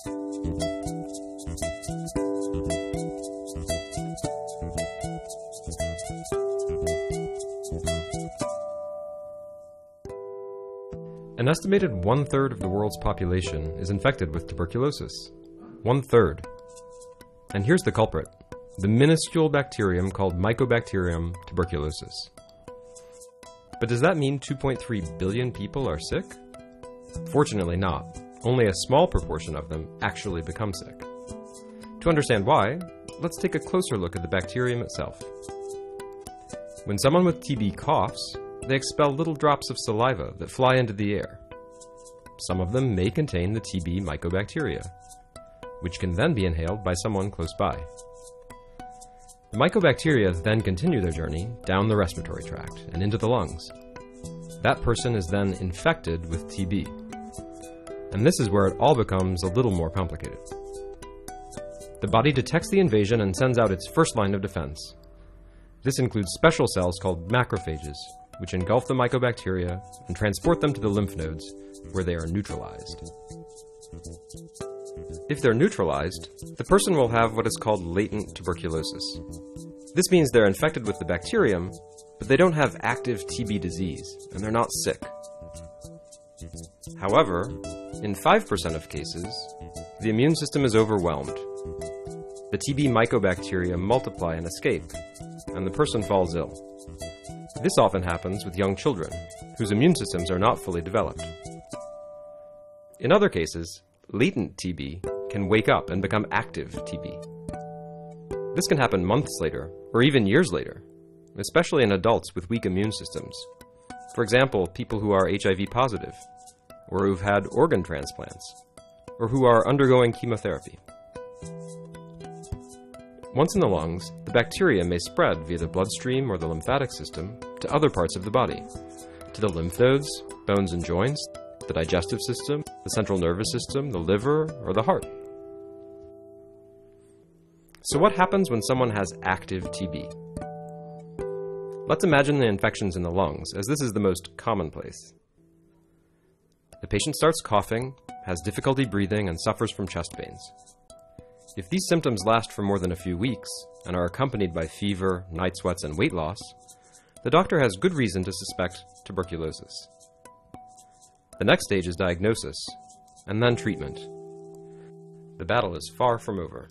An estimated 1/3 of the world's population is infected with tuberculosis. 1/3. And here's the culprit, the minuscule bacterium called Mycobacterium tuberculosis. But does that mean 2.3 billion people are sick? Fortunately not. Only a small proportion of them actually become sick. To understand why, let's take a closer look at the bacterium itself. When someone with TB coughs, they expel little drops of saliva that fly into the air. Some of them may contain the TB mycobacteria, which can then be inhaled by someone close by. The mycobacteria then continue their journey down the respiratory tract and into the lungs. That person is then infected with TB. And this is where it all becomes a little more complicated. The body detects the invasion and sends out its first line of defense. This includes special cells called macrophages, which engulf the mycobacteria and transport them to the lymph nodes, where they are neutralized. If they're neutralized, the person will have what is called latent tuberculosis. This means they're infected with the bacterium, but they don't have active TB disease, and they're not sick. However, in 5% of cases, the immune system is overwhelmed. The TB mycobacteria multiply and escape, and the person falls ill. This often happens with young children, whose immune systems are not fully developed. In other cases, latent TB can wake up and become active TB. This can happen months later, or even years later, especially in adults with weak immune systems. For example, people who are HIV positive, or who've had organ transplants, or who are undergoing chemotherapy. Once in the lungs, the bacteria may spread via the bloodstream or the lymphatic system to other parts of the body, to the lymph nodes, bones and joints, the digestive system, the central nervous system, the liver, or the heart. So what happens when someone has active TB? Let's imagine the infections in the lungs, as this is the most commonplace. The patient starts coughing, has difficulty breathing, and suffers from chest pains. If these symptoms last for more than a few weeks and are accompanied by fever, night sweats, and weight loss, the doctor has good reason to suspect tuberculosis. The next stage is diagnosis, and then treatment. The battle is far from over.